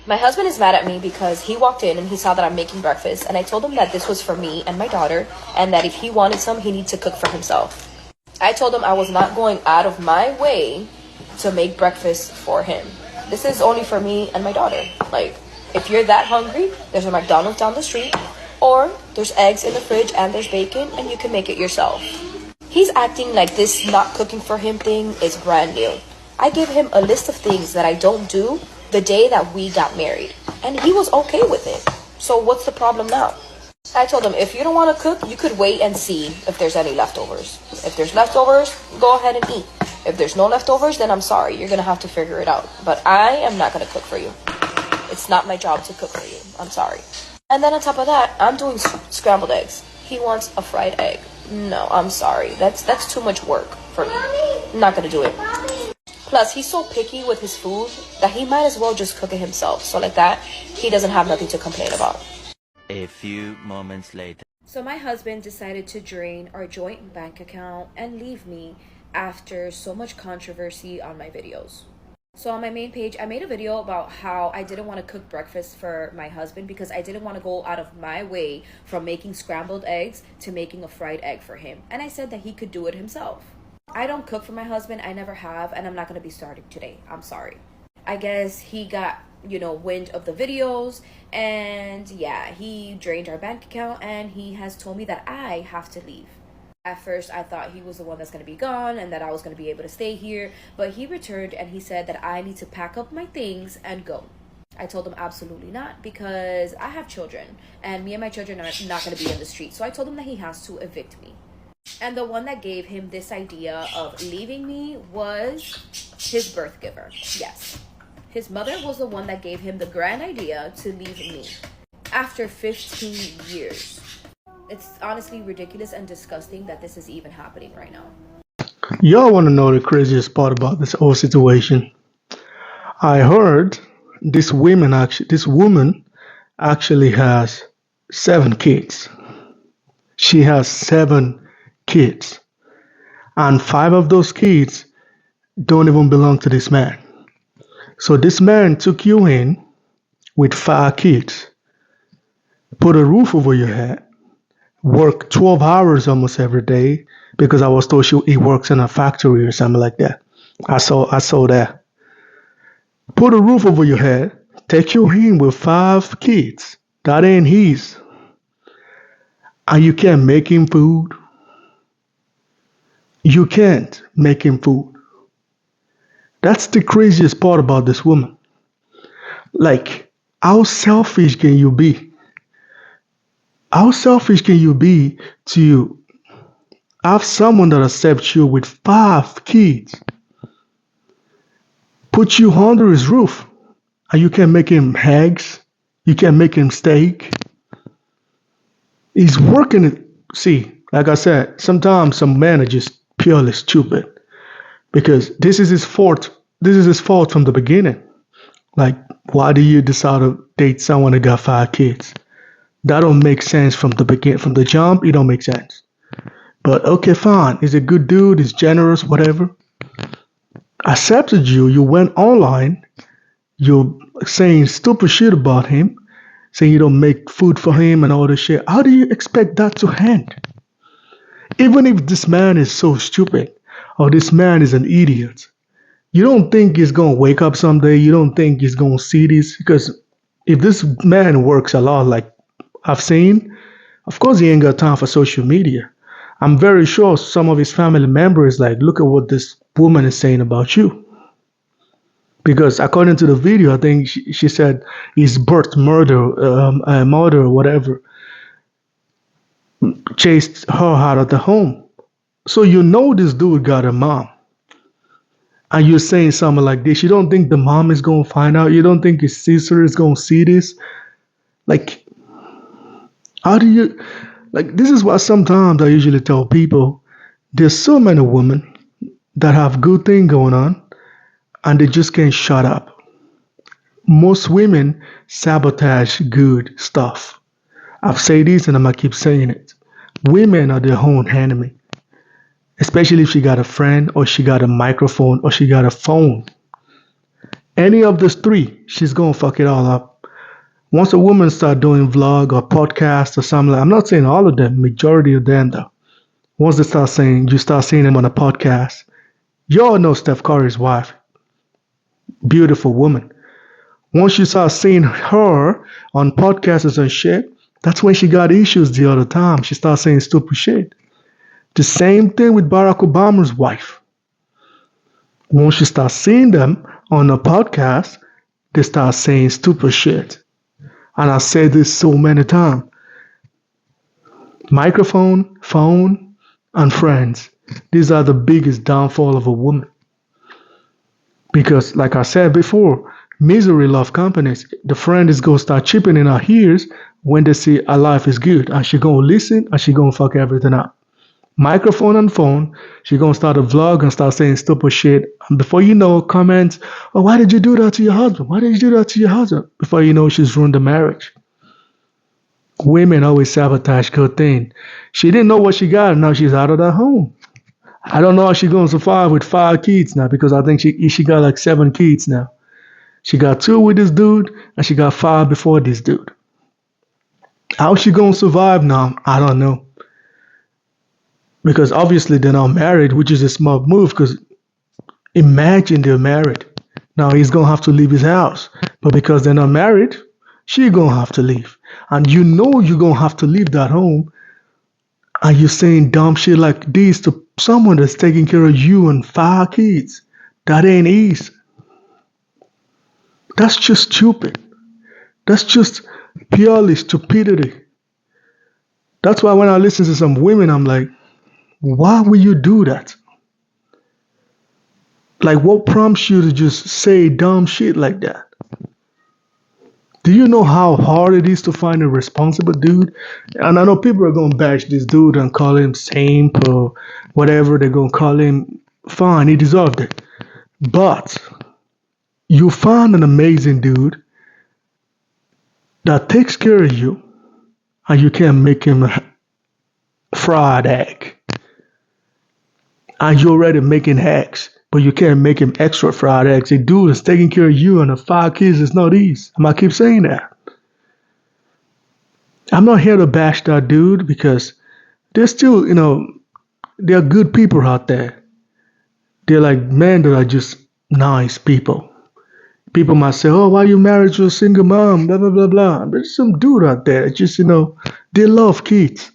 My husband is mad at me because he walked in and he saw that I'm making breakfast, and I told him that this was for me and my daughter, and that if he wanted some, he needs to cook for himself. I told him I was not going out of my way to make breakfast for him. This is only for me and my daughter. Like, if you're that hungry, there's a McDonald's down the street, or there's eggs in the fridge and there's bacon, and you can make it yourself. He's acting like this not cooking for him thing is brand new. I gave him a list of things that I don't do the day that we got married, and he was okay with it. So what's the problem now? I told him, if you don't want to cook, you could wait and see if there's any leftovers. If there's leftovers, go ahead and eat. If there's no leftovers, then I'm sorry, you're gonna have to figure it out. But I am not gonna cook for you. It's not my job to cook for you. I'm sorry. And then on top of that, I'm doing scrambled eggs. He wants a fried egg. No, I'm sorry. That's too much work for me. I'm not gonna do it. Plus, he's so picky with his food that he might as well just cook it himself. So like that, he doesn't have nothing to complain about. A few moments later. So my husband decided to drain our joint bank account and leave me after so much controversy on my videos. So on my main page, I made a video about how I didn't want to cook breakfast for my husband because I didn't want to go out of my way from making scrambled eggs to making a fried egg for him. And I said that he could do it himself. I don't cook for my husband. I never have, and I'm not going to be starting today. I'm sorry. I guess he got, wind of the videos, and yeah, he drained our bank account, and he has told me that I have to leave. At first, I thought he was the one that's going to be gone and that I was going to be able to stay here, but he returned and he said that I need to pack up my things and go. I told him absolutely not, because I have children, and me and my children are not going to be in the street. So I told him that he has to evict me. And the one that gave him this idea of leaving me was his birth giver. Yes. His mother was the one that gave him the grand idea to leave me after 15 years. It's honestly ridiculous and disgusting that this is even happening right now. Y'all want to know the craziest part about this whole situation? I heard this woman actually has 7 kids. She has 7 kids, and 5 of those kids don't even belong to this man. So this man took you in with 5 kids, put a roof over your head, work 12 hours almost every day, because I was told he works in a factory or something like that. I saw that. Put a roof over your head, take you in with 5 kids. That ain't his. And you can't make him food. You can't make him food. That's the craziest part about this woman. Like, how selfish can you be? How selfish can you be to have someone that accepts you with 5 kids, put you under his roof, and you can make him eggs, you can make him steak? He's working it. See, like I said, sometimes some men are just purely stupid, because this is his fault. This is his fault from the beginning. Like, why do you decide to date someone that got 5 kids? That don't make sense from the beginning. From the jump, it don't make sense. But okay, fine. He's a good dude. He's generous, whatever. Accepted you. You went online. You're saying stupid shit about him, saying you don't make food for him and all this shit. How do you expect that to end? Even if this man is so stupid, or this man is an idiot, you don't think he's going to wake up someday? You don't think he's going to see this? Because if this man works a lot, like I've seen, of course he ain't got time for social media. I'm very sure some of his family members like, look at what this woman is saying about you. Because according to the video, I think she said his mother or whatever, chased her out of the home. So you know this dude got a mom. And you're saying something like this. You don't think the mom is going to find out? You don't think his sister is going to see this? Like, how do you... Like, this is why sometimes I usually tell people, there's so many women that have good thing going on, and they just can't shut up. Most women sabotage good stuff. I've said this and I'm going to keep saying it. Women are their own enemy. Especially if she got a friend, or she got a microphone, or she got a phone. Any of these three, she's gonna fuck it all up. Once a woman start doing vlog or podcast or something, I'm not saying all of them, majority of them though. Once they start saying, you start seeing them on a podcast. Y'all know Steph Curry's wife, beautiful woman. Once you start seeing her on podcasts and shit, that's when she got issues the other time. She started saying stupid shit. The same thing with Barack Obama's wife. Once you start seeing them on a podcast, they start saying stupid shit. And I said this so many times. Microphone, phone, and friends. These are the biggest downfall of a woman. Because, like I said before, misery love companies. The friend is gonna start chipping in her ears when they see her life is good, and she gonna listen and she gonna fuck everything up. Microphone and phone, she gonna start a vlog and start saying stupid shit. And before you know, comments, oh, why did you do that to your husband? Why did you do that to your husband? Before you know, she's ruined the marriage. Women always sabotage good thing. She didn't know what she got, and now she's out of that home. I don't know how she's gonna survive with 5 kids now because I think she got like 7 kids now. She got 2 with this dude, and she got 5 before this dude. How she gonna survive now? I don't know. Because obviously they're not married, which is a smart move. Because imagine they're married. Now he's gonna have to leave his house, but because they're not married, she gonna have to leave. And you know you're gonna have to leave that home. And you're saying dumb shit like this to someone that's taking care of you and 5 kids. That ain't easy. That's just stupid. That's just purely stupidity. That's why when I listen to some women, I'm like, why would you do that? Like, what prompts you to just say dumb shit like that? Do you know how hard it is to find a responsible dude? And I know people are going to bash this dude and call him simp or whatever they're going to call him. Fine, he deserved it. But you find an amazing dude that takes care of you and you can't make him a fried egg. And you're already making eggs, but you can't make him extra fried eggs. A dude is taking care of you and the 5 kids is not easy. I keep saying that. I'm not here to bash that dude because there's still, there are good people out there. They're like men that are just nice people. People might say, oh, why you married to a single mom, blah, blah, blah, blah. There's some dude out there that just, they love kids.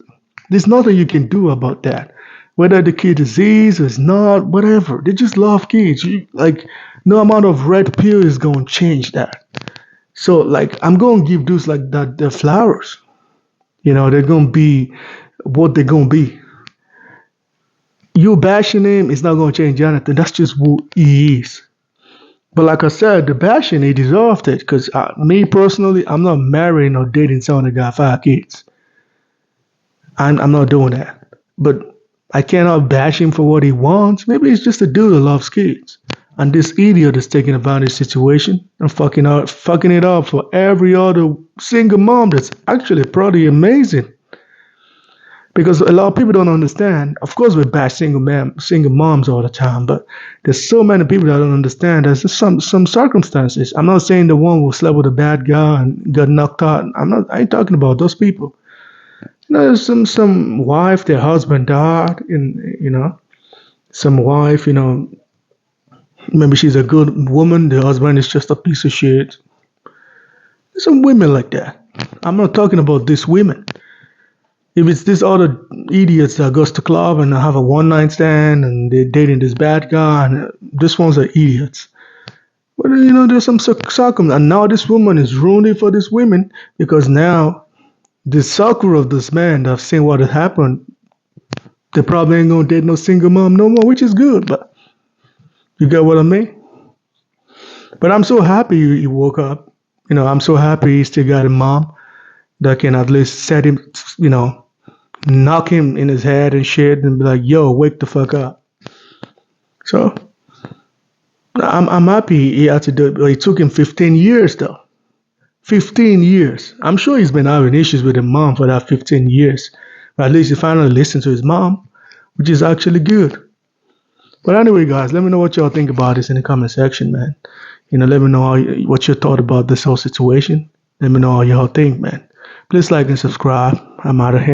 There's nothing you can do about that. Whether the kid is disease or is not, whatever. They just love kids. No amount of red pill is going to change that. So, I'm going to give dudes like that their flowers. They're going to be what they're going to be. You bashing him is not going to change anything. That's just who he is. But like I said, the bashing, he deserved it. Because me personally, I'm not marrying or dating someone that got 5 kids. I'm not doing that. But I cannot bash him for what he wants. Maybe he's just a dude that loves kids. And this idiot is taking advantage of the situation and fucking it up for every other single mom that's actually probably amazing. Because a lot of people don't understand. Of course, we bash single moms all the time, but there's so many people that don't understand. There's just some circumstances. I'm not saying the one who slept with a bad guy and got knocked out. I ain't talking about those people. There's some wife, their husband died, and some wife, maybe she's a good woman, the husband is just a piece of shit. There's some women like that. I'm not talking about these women. If it's these other idiots that goes to club and have a one-night stand and they're dating this bad guy, and these ones are idiots. But there's some circumstance, and now this woman is ruining for these women because now the circle of this man that have seen what had happened, they probably ain't gonna date no single mom no more, which is good. But you get what I mean? But I'm so happy he woke up. I'm so happy he still got a mom that can at least set him, knock him in his head and shit and be like, yo, wake the fuck up. So I'm happy he had to do it. But it took him 15 years though. 15 years. I'm sure he's been having issues with his mom for that 15 years. But at least he finally listened to his mom, which is actually good. But anyway, guys, let me know what y'all think about this in the comment section, man. Let me know what you thought about this whole situation. Let me know how y'all think, man. Please like and subscribe. I'm out of here.